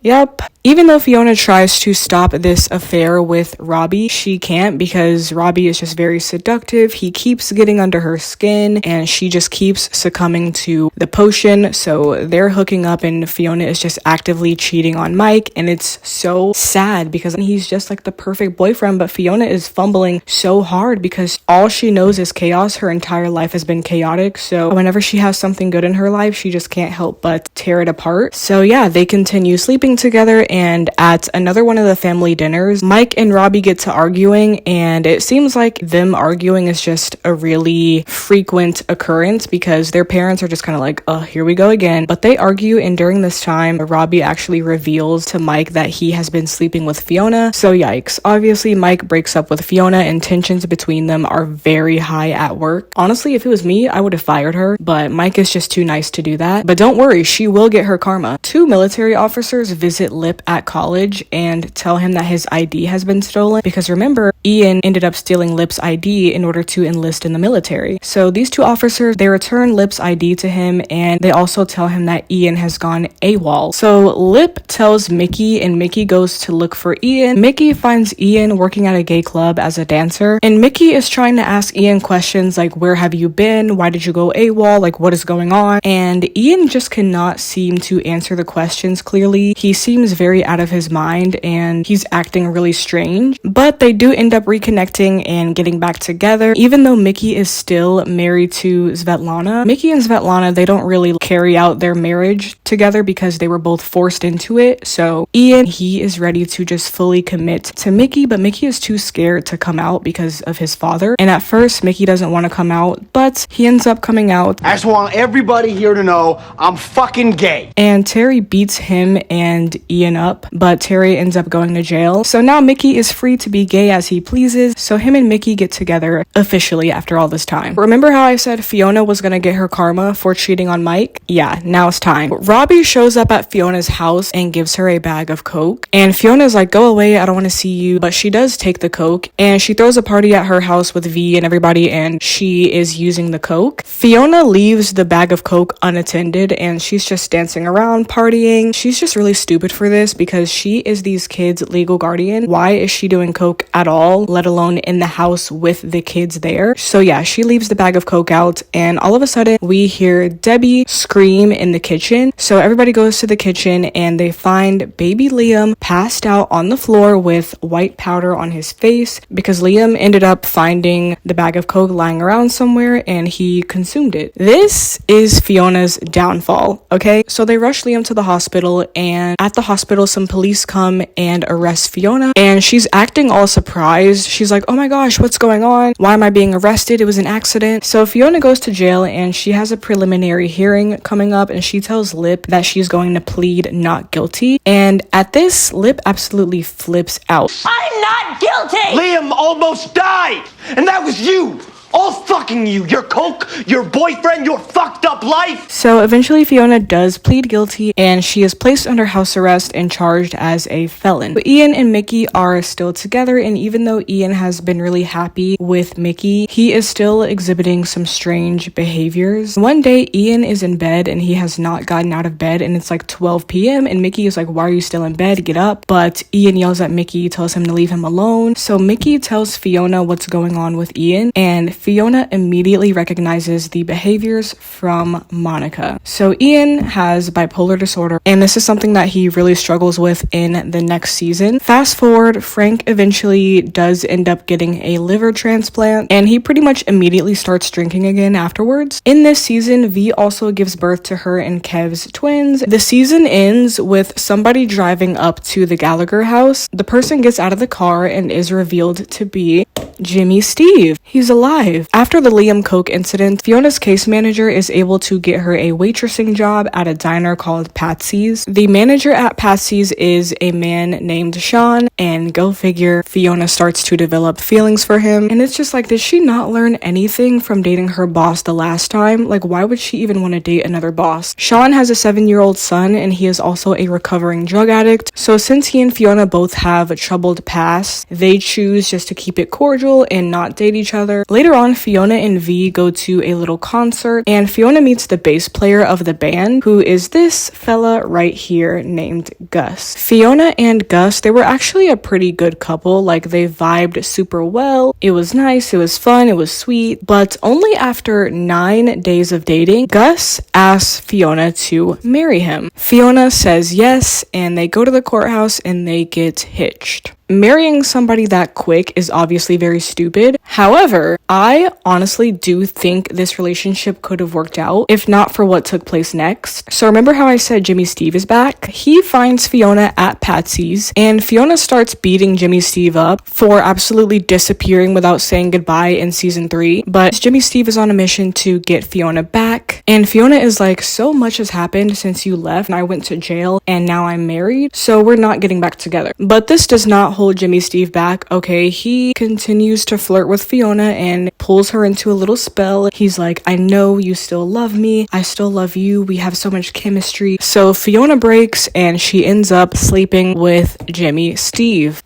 Yep. Even though Fiona tries to stop this affair with Robbie, she can't, because Robbie is just very seductive. He keeps getting under her skin and she just keeps succumbing to the potion. So they're hooking up and Fiona is just actively cheating on Mike, and it's so sad because he's just like the perfect boyfriend, but Fiona is fumbling so hard because all she knows is chaos. Her entire life has been chaotic. So whenever she has something good in her life, she just can't help but tear it apart. So yeah, they continue sleeping together, and at another one of the family dinners, Mike and Robbie get to arguing, and it seems like them arguing is just a really frequent occurrence because their parents are just kind of like, oh, here we go again. But they argue, and during this time, Robbie actually reveals to Mike that he has been sleeping with Fiona. So yikes. Obviously, Mike breaks up with Fiona, and tensions between them are very high at work. Honestly, if it was me, I would have fired her, but Mike is just too nice to do that. But don't worry, she will get her karma. 2 military officers visit Lip at college and tell him that his ID has been stolen, because remember, Ian ended up stealing Lip's ID in order to enlist in the military. So these 2 officers, they return Lip's ID to him, and they also tell him that Ian has gone AWOL. So Lip tells Mickey, and Mickey goes to look for Ian. Mickey finds Ian working at a gay club as a dancer, and Mickey is trying to ask Ian questions like, where have you been? Why did you go AWOL? Like, what is going on? And Ian just cannot seem to answer the questions clearly. He seems very out of his mind and he's acting really strange, but they do end up reconnecting and getting back together. Even though Mickey is still married to Svetlana, Mickey and Svetlana, they don't really carry out their marriage together because they were both forced into it. So Ian, he is ready to just fully commit to Mickey, but Mickey is too scared to come out because of his father. And at first, Mickey doesn't want to come out, but he ends up coming out. I just want everybody here to know I'm fucking gay. And Terry beats him and Ian up, but Terry ends up going to jail. So now Mickey is free to be gay as he pleases. So him and Mickey get together officially after all this time. Remember how I said Fiona was gonna get her karma for cheating on Mike? Yeah, now it's time. Robbie shows up at Fiona's house and gives her a bag of coke. And Fiona's like, go away, I don't want to see you. But she does take the coke, and she throws a party at her house with V and everybody, and she is using the coke. Fiona leaves the bag of coke unattended, and she's just dancing around, partying. She's just really stupid for this because she is these kids' legal guardian. Why is she doing coke at all, let alone in the house with the kids there? So yeah, she leaves the bag of coke out, and all of a sudden we hear Debbie scream in the kitchen. So everybody goes to the kitchen and they find baby Liam passed out on the floor with white powder on his face because Liam ended up finding the bag of coke lying around somewhere and he consumed it. This is Fiona's downfall, okay? So they rush Liam to the hospital, and at the hospital some police come and arrest Fiona, and she's acting all surprised. She's like, oh my gosh, what's going on? Why am I being arrested? It was an accident. So Fiona goes to jail and she has a preliminary hearing coming up, and she tells Lip that she's going to plead not guilty. And at this, Lip absolutely flips out. I'm not guilty! Liam almost died, and that was you. All fucking you, your coke, your boyfriend, your fucked up life. So eventually Fiona does plead guilty, and she is placed under house arrest and charged as a felon. But Ian and Mickey are still together, and even though Ian has been really happy with Mickey, he is still exhibiting some strange behaviors. One day Ian is in bed and he has not gotten out of bed, and it's like 12 p.m. and Mickey is like, why are you still in bed? Get up. But Ian yells at Mickey, tells him to leave him alone. So Mickey tells Fiona what's going on with Ian, and Fiona immediately recognizes the behaviors from Monica. So Ian has bipolar disorder, and this is something that he really struggles with in the next season. Fast forward, Frank eventually does end up getting a liver transplant, and he pretty much immediately starts drinking again afterwards. In this season, V also gives birth to her and Kev's twins. The season ends with somebody driving up to the Gallagher house. The person gets out of the car and is revealed to be Jimmy Steve. He's alive. After the Liam Coke incident, Fiona's case manager is able to get her a waitressing job at a diner called Patsy's. The manager at Patsy's is a man named Sean, and go figure, Fiona starts to develop feelings for him. And it's just like, did she not learn anything from dating her boss the last time? Like, why would she even want to date another boss? Sean has a 7-year-old son, and he is also a recovering drug addict. So since he and Fiona both have a troubled past, they choose just to keep it cordial and not date each other. Later on, Fiona and V go to a little concert, and Fiona meets the bass player of the band, who is this fella right here named Gus. Fiona and Gus, they were actually a pretty good couple. Like, they vibed super well. It was nice, it was fun, it was sweet. But only after 9 days of dating, Gus asks Fiona to marry him. Fiona says yes, and they go to the courthouse and they get hitched. Marrying somebody that quick is obviously very stupid. However, I honestly do think this relationship could have worked out if not for what took place next. So remember how I said Jimmy Steve is back? He finds Fiona at Patsy's, and Fiona starts beating Jimmy Steve up for absolutely disappearing without saying goodbye in season 3. But Jimmy Steve is on a mission to get Fiona back, and Fiona is like, so much has happened since you left, and I went to jail, and now I'm married, so we're not getting back together. But this does not hold Jimmy Steve back. Okay, he continues to flirt with Fiona and pulls her into a little spell. He's like, I know you still love me, I still love you, we have so much chemistry. So Fiona breaks and she ends up sleeping with Jimmy Steve.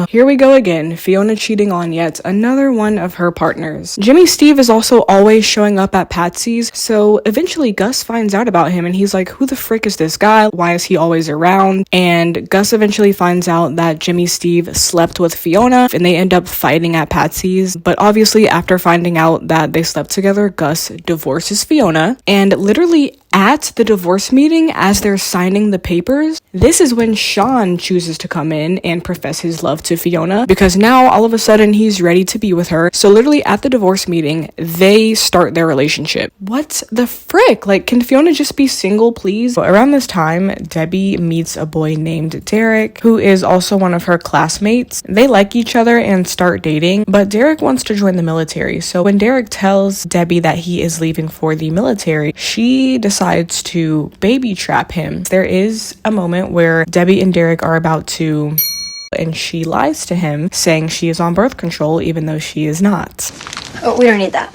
Here we go again, Fiona cheating on yet another one of her partners. Jimmy Steve is also always showing up at Patsy's, so eventually Gus finds out about him and he's like, who the frick is this guy? Why is he always around? And Gus eventually finds out that Jimmy Steve slept with Fiona, and they end up fighting at Patsy's. But obviously, after finding out that they slept together, Gus divorces Fiona, and literally at the divorce meeting, as they're signing the papers, this is when Sean chooses to come in and profess his love to Fiona, because now all of a sudden he's ready to be with her. So literally at the divorce meeting, they start their relationship. What the frick? Like, can Fiona just be single, please? Around this time, Debbie meets a boy named Derek, who is also one of her classmates. They like each other and start dating, but Derek wants to join the military. So when Derek tells Debbie that he is leaving for the military, she decides to baby trap him. There is a moment where Debbie and Derek are about to, and she lies to him, saying she is on birth control even though she is not. Oh, we don't need that.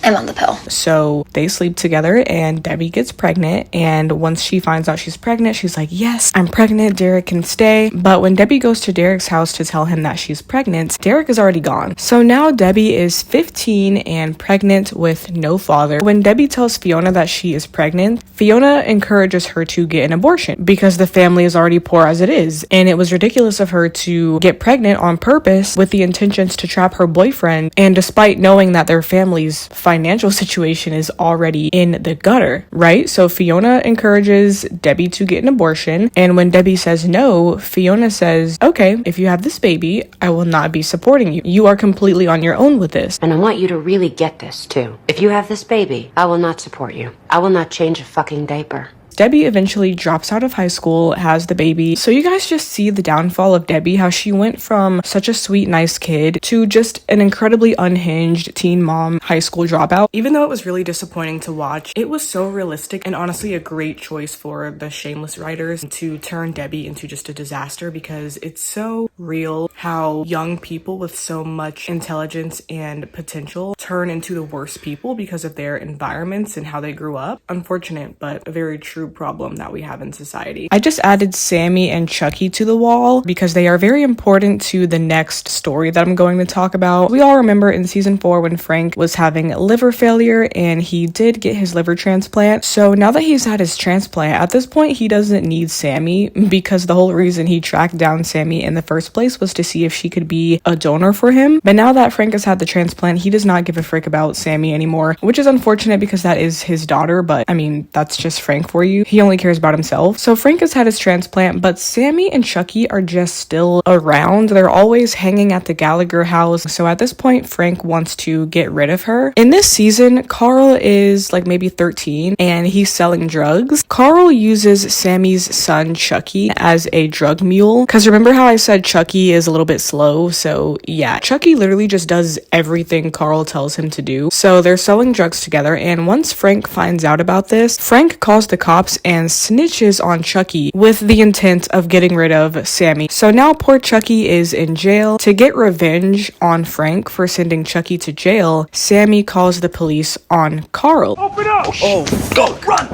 I'm on the pill. So they sleep together and Debbie gets pregnant, and once she finds out she's pregnant, she's like, yes, I'm pregnant, Derek can stay. But when Debbie goes to Derek's house to tell him that she's pregnant, Derek is already gone. So now Debbie is 15 and pregnant with no father. When Debbie tells Fiona that she is pregnant, Fiona encourages her to get an abortion because the family is already poor as it is, and it was ridiculous of her to get pregnant on purpose with the intentions to trap her boyfriend, and despite knowing that their family's financial situation is already in the gutter, right? So Fiona encourages Debbie to get an abortion, and when Debbie says no, Fiona says, okay, if you have this baby, I will not be supporting you. You are completely on your own with this. And I want you to really get this too. If you have this baby, I will not support you. I will not change a fucking diaper. Debbie eventually drops out of high school, has the baby. So you guys just see the downfall of Debbie, how she went from such a sweet, nice kid to just an incredibly unhinged teen mom, high school dropout. Even though it was really disappointing to watch, it was so realistic and honestly a great choice for the Shameless writers to turn Debbie into just a disaster, because it's so real how young people with so much intelligence and potential turn turn into the worst people because of their environments and how they grew up. Unfortunate, but a very true problem that we have in society. I just added Sammy and Chucky to the wall because they are very important to the next story that I'm going to talk about. We all remember in season 4 when Frank was having liver failure and he did get his liver transplant. So now that he's had his transplant, at this point he doesn't need Sammy, because the whole reason he tracked down Sammy in the first place was to see if she could be a donor for him. But now that Frank has had the transplant, he does not give a frick about Sammy anymore, which is unfortunate because that is his daughter, but I mean, that's just Frank for you. He only cares about himself. So Frank has had his transplant, but Sammy and Chucky are just still around. They're always hanging at the Gallagher house. So at this point, Frank wants to get rid of her. In this season, Carl is like maybe 13 and he's selling drugs. Carl uses Sammy's son Chucky as a drug mule, because remember how I said Chucky is a little bit slow? So yeah, Chucky literally just does everything Carl tells him to do. So they're selling drugs together, and once Frank finds out about this, Frank calls the cops and snitches on Chucky with the intent of getting rid of Sammy. So now poor Chucky is in jail. To get revenge on Frank for sending Chucky to jail, Sammy calls the police on Carl. Open up! Oh, go, run!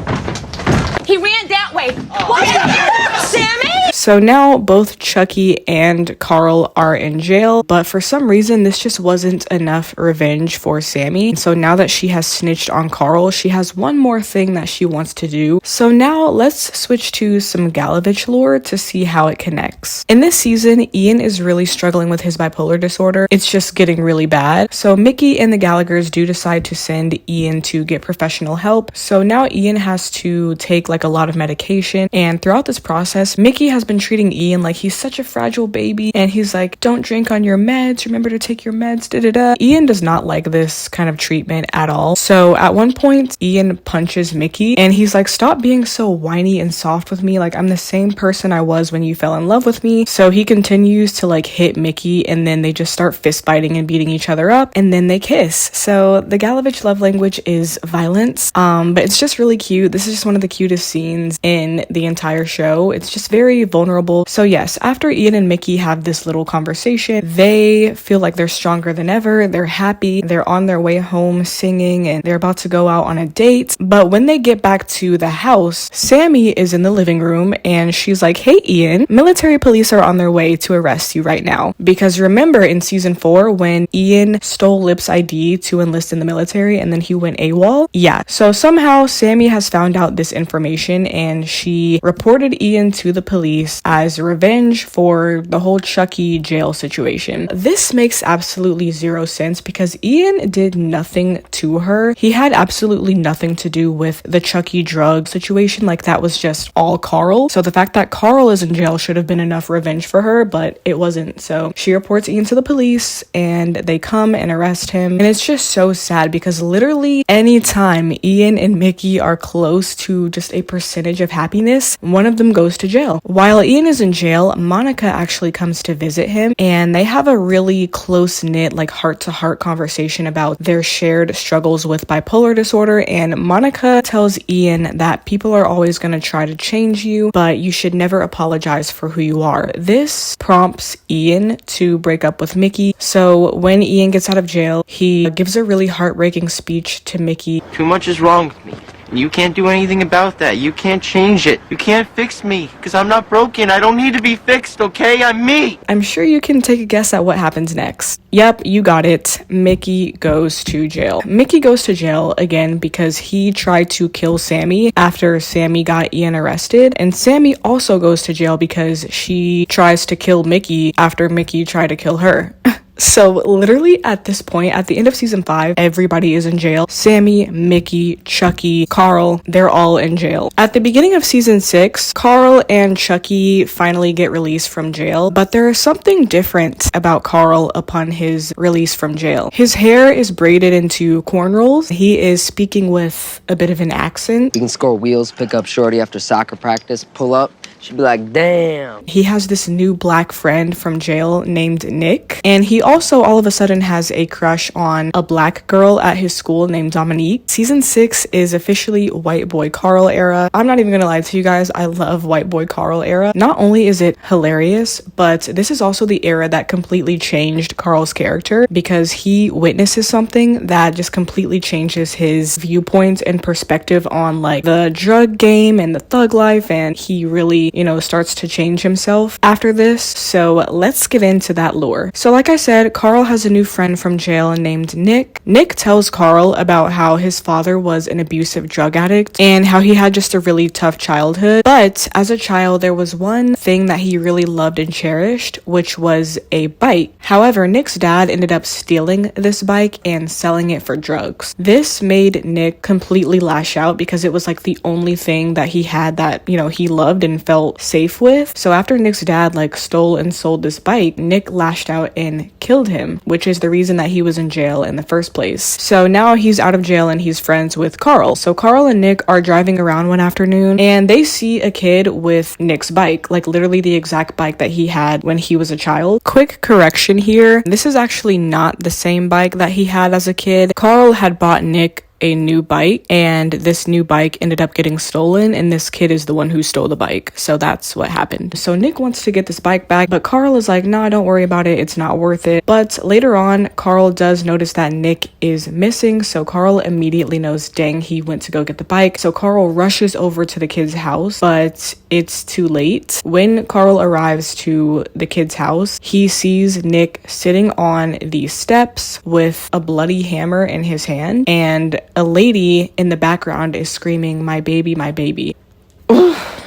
He ran that way. What? Sammy? So now both Chucky and Carl are in jail, but for some reason this just wasn't enough revenge for Sammy. So now that she has snitched on Carl, she has one more thing that she wants to do. So now let's switch to some Galavich lore to see how it connects. In this season, Ian is really struggling with his bipolar disorder. It's just getting really bad. So Mickey and the Gallaghers do decide to send Ian to get professional help. So now Ian has to take like a lot of medication, and throughout this process, Mickey has been treating Ian like he's such a fragile baby, and he's like, don't drink on your meds, remember to take your meds, da-da-da. Ian does not like this kind of treatment at all. So at one point, Ian punches Mickey and he's like, stop being so whiny and soft with me, like I'm the same person I was when you fell in love with me. So he continues to like hit Mickey, and then they just start fist fighting and beating each other up, and then they kiss. So the Galavich love language is violence, but it's just really cute. This is just one of the cutest scenes in the entire show. It's just very vulnerable. So yes, after Ian and Mickey have this little conversation, they feel like they're stronger than ever. They're happy. They're on their way home singing, and they're about to go out on a date. But when they get back to the house, Sammy is in the living room and she's like, hey Ian, military police are on their way to arrest you right now. Because remember in season 4 when Ian stole Lip's ID to enlist in the military and then he went AWOL? Yeah. So somehow Sammy has found out this information and she reported Ian to the police as revenge for the whole Chucky jail situation. This makes absolutely zero sense because Ian did nothing to her. He had absolutely nothing to do with the Chucky drug situation. Like that was just all Carl. So the fact that Carl is in jail should have been enough revenge for her, but it wasn't. So she reports Ian to the police and they come and arrest him. And it's just so sad because literally anytime Ian and Mickey are close to just a percentage of happiness, one of them goes to jail. While Ian is in jail, Monica actually comes to visit him and they have a really close-knit, like heart-to-heart conversation about their shared struggles with bipolar disorder. And Monica tells Ian that people are always going to try to change you, but you should never apologize for who you are. This prompts Ian to break up with Mickey. So when Ian gets out of jail, he gives a really heartbreaking speech to Mickey. Too much is wrong with me. You can't do anything about that. You can't change it. You can't fix me, because I'm not broken. I don't need to be fixed, okay? I'm me. I'm sure you can take a guess at what happens next. Yep, you got it. Mickey goes to jail. Mickey goes to jail again because he tried to kill Sammy after Sammy got Ian arrested. And Sammy also goes to jail because she tries to kill Mickey after Mickey tried to kill her. So literally at this point, at the end of season 5, everybody is in jail. Sammy, Mickey, Chucky, Carl, they're all in jail. At the beginning of season 6, Carl and Chucky finally get released from jail, but there is something different about Carl upon his release from jail. His hair is braided into cornrows. He is speaking with a bit of an accent. You can score wheels, pick up shorty after soccer practice, pull up, she'd be like, damn. He has this new black friend from jail named Nick, and he also all of a sudden has a crush on a black girl at his school named Dominique. Season 6 is officially White Boy Carl era. I'm not even gonna lie to you guys, I love White Boy Carl era. Not only is it hilarious, but this is also the era that completely changed Carl's character, because he witnesses something that just completely changes his viewpoint and perspective on like the drug game and the thug life, and he really, you know, starts to change himself after this. So let's get into that lore. So like I said, Carl has a new friend from jail named Nick. Nick tells Carl about how his father was an abusive drug addict and how he had just a really tough childhood, but as a child there was one thing that he really loved and cherished, which was a bike. However, Nick's dad ended up stealing this bike and selling it for drugs. This made Nick completely lash out because it was like the only thing that he had that, you know, he loved and felt safe with. So after Nick's dad like stole and sold this bike, Nick lashed out and killed him, which is the reason that he was in jail in the first place. So now he's out of jail and he's friends with Carl. So Carl and Nick are driving around one afternoon and they see a kid with Nick's bike, like literally the exact bike that he had when he was a child. Quick correction here, this is actually not the same bike that he had as a kid. Carl had bought Nick a new bike, and this new bike ended up getting stolen, and this kid is the one who stole the bike. So that's what happened. So Nick wants to get this bike back, but Carl is like, nah, don't worry about it, it's not worth it. But later on, Carl does notice that Nick is missing, so Carl immediately knows, dang, he went to go get the bike. So Carl rushes over to the kid's house, but it's too late. When Carl arrives to the kid's house, he sees Nick sitting on the steps with a bloody hammer in his hand, and a lady in the background is screaming, "My baby, my baby."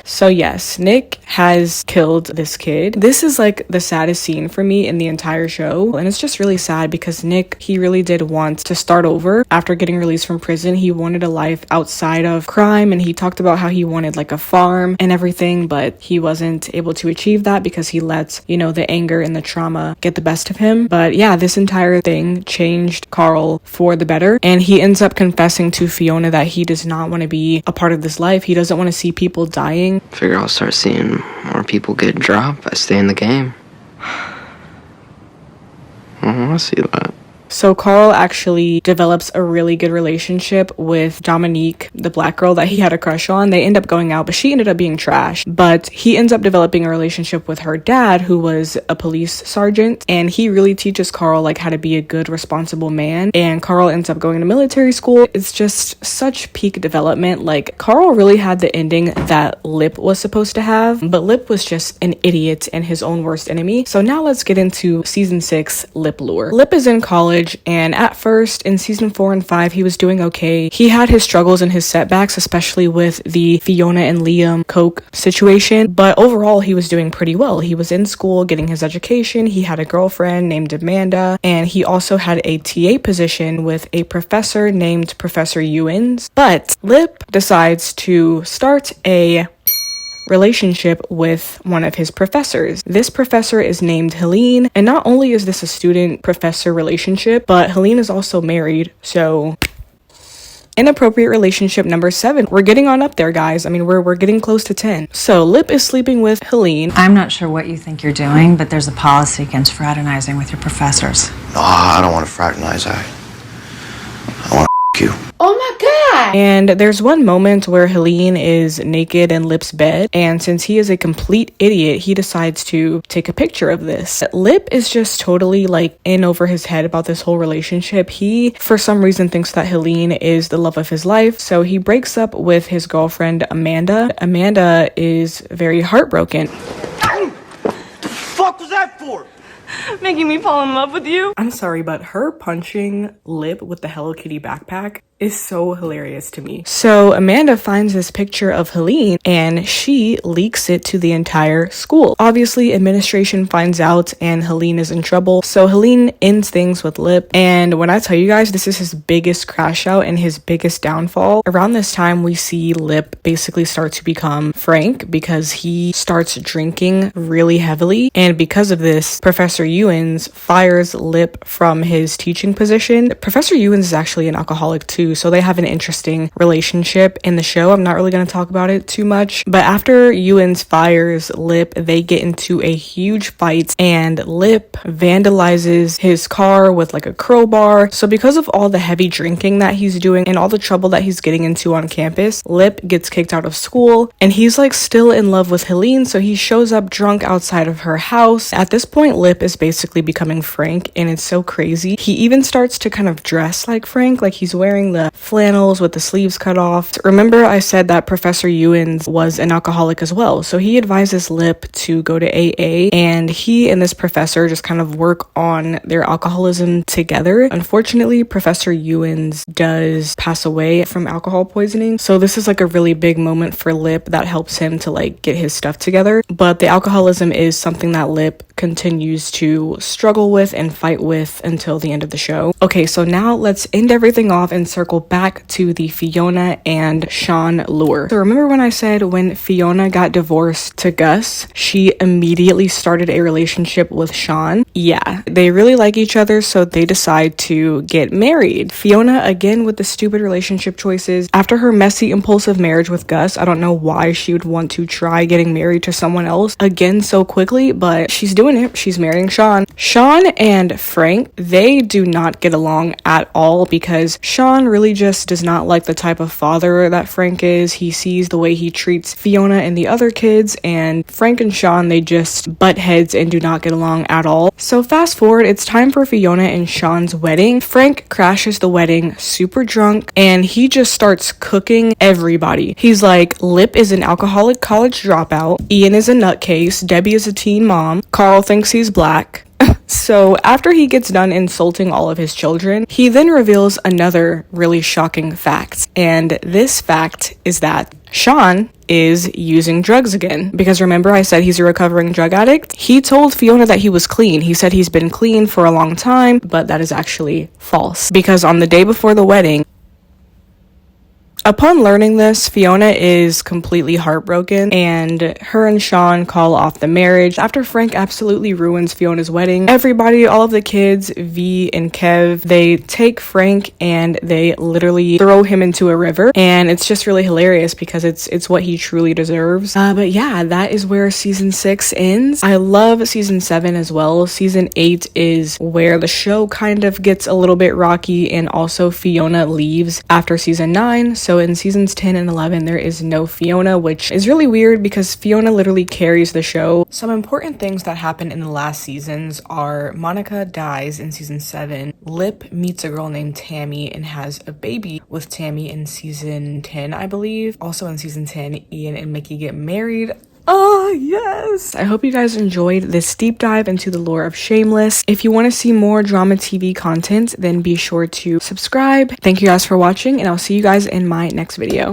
So yes, Nick has killed this kid. This is like the saddest scene for me in the entire show, and it's just really sad because Nick, he really did want to start over after getting released from prison. He wanted a life outside of crime, and he talked about how he wanted like a farm and everything, but he wasn't able to achieve that because he lets, you know, the anger and the trauma get the best of him. But yeah, this entire thing changed Carl for the better, and he ends up confessing to Fiona that he does not want to be a part of this life. He doesn't want to see people dying. Figure I'll start seeing more people get dropped. I stay in the game. I see that. So Carl actually develops a really good relationship with Dominique, the black girl that he had a crush on. They end up going out, but she ended up being trash. But he ends up developing a relationship with her dad, who was a police sergeant, and he really teaches Carl like how to be a good, responsible man. And Carl ends up going to military school. It's just such peak development. Like, Carl really had the ending that Lip was supposed to have, but Lip was just an idiot and his own worst enemy. So now let's get into season 6, Lip lore. Lip is in college, and at first in season 4 and 5 he was doing okay. He had his struggles and his setbacks, especially with the Fiona and Liam coke situation, but overall he was doing pretty well. He was in school getting his education, he had a girlfriend named Amanda, and he also had a TA position with a professor named Professor Ewens. But Lip decides to start a relationship with one of his professors. This professor is named Helene, and not only is this a student-professor relationship, but Helene is also married, so inappropriate relationship number 7. We're getting on up there, guys. I mean, we're getting close to 10. So Lip is sleeping with Helene. I'm not sure what you think you're doing, but there's a policy against fraternizing with your professors. No, I don't want to fraternize. I want to you. Oh my God! And there's one moment where Helene is naked in Lip's bed, and since he is a complete idiot, he decides to take a picture of this. Lip is just totally like in over his head about this whole relationship. He, for some reason, thinks that Helene is the love of his life, so he breaks up with his girlfriend, Amanda. Amanda is very heartbroken. What the fuck was that for? Making me fall in love with you? I'm sorry, but her punching Lip with the Hello Kitty backpack is so hilarious to me. So Amanda finds this picture of Helene and she leaks it to the entire school. Obviously, administration finds out and Helene is in trouble. So Helene ends things with Lip. And when I tell you guys, this is his biggest crash out and his biggest downfall. Around this time, we see Lip basically start to become Frank because he starts drinking really heavily. And because of this, Professor Ewens fires Lip from his teaching position. Professor Ewens is actually an alcoholic too. too, so they have an interesting relationship in the show. I'm not really going to talk about it too much, but after Ewens fires Lip, they get into a huge fight, and Lip vandalizes his car with like a crowbar. So because of all the heavy drinking that he's doing and all the trouble that he's getting into on campus, Lip gets kicked out of school, and he's like still in love with Helene, so he shows up drunk outside of her house. At this point, Lip is basically becoming Frank, and it's so crazy. He even starts to kind of dress like Frank, like he's wearing the flannels with the sleeves cut off. Remember I said that Professor Ewens was an alcoholic as well, so he advises Lip to go to AA, and he and this professor just kind of work on their alcoholism together. Unfortunately, Professor Ewens does pass away from alcohol poisoning, so this is like a really big moment for Lip that helps him to like get his stuff together. But the alcoholism is something that Lip continues to struggle with and fight with until the end of the show. Okay, so now let's end everything off and circle back to the Fiona and Sean lure. So remember when I said when Fiona got divorced to Gus, she immediately started a relationship with Sean? Yeah, they really like each other, so they decide to get married. Fiona, again with the stupid relationship choices, after her messy impulsive marriage with Gus, I don't know why she would want to try getting married to someone else again so quickly, but she's doing it. She's marrying Sean. Sean and Frank, they do not get along at all because Sean really just does not like the type of father that Frank is. He sees the way he treats Fiona and the other kids, and Frank and Sean, they just butt heads and do not get along at all. So fast forward, it's time for Fiona and Sean's wedding. Frank crashes the wedding super drunk, and he just starts cooking everybody. He's like, Lip is an alcoholic college dropout, Ian is a nutcase, Debbie is a teen mom, Carl thinks he's black. So after he gets done insulting all of his children, he then reveals another really shocking fact. And this fact is that Sean is using drugs again. Because remember I said he's a recovering drug addict? He told Fiona that he was clean. He said he's been clean for a long time, but that is actually false. Because on the day before the wedding, upon learning this, Fiona is completely heartbroken, and her and Sean call off the marriage after Frank absolutely ruins Fiona's wedding. Everybody, all of the kids, V and Kev, they take Frank and they literally throw him into a river, and it's just really hilarious because it's what he truly deserves. But yeah, that is where season 6 ends. I love season 7 as well. Season 8 is where the show kind of gets a little bit rocky, and also Fiona leaves after season 9. So in seasons 10 and 11, there is no Fiona, which is really weird because Fiona literally carries the show. Some important things that happen in the last seasons are Monica dies in season 7, Lip meets a girl named Tammy and has a baby with Tammy in season 10, I believe. Also in season 10, Ian and Mickey get married. Oh, yes! I hope you guys enjoyed this deep dive into the lore of Shameless. If you want to see more drama TV content, then be sure to subscribe. Thank you guys for watching, and I'll see you guys in my next video.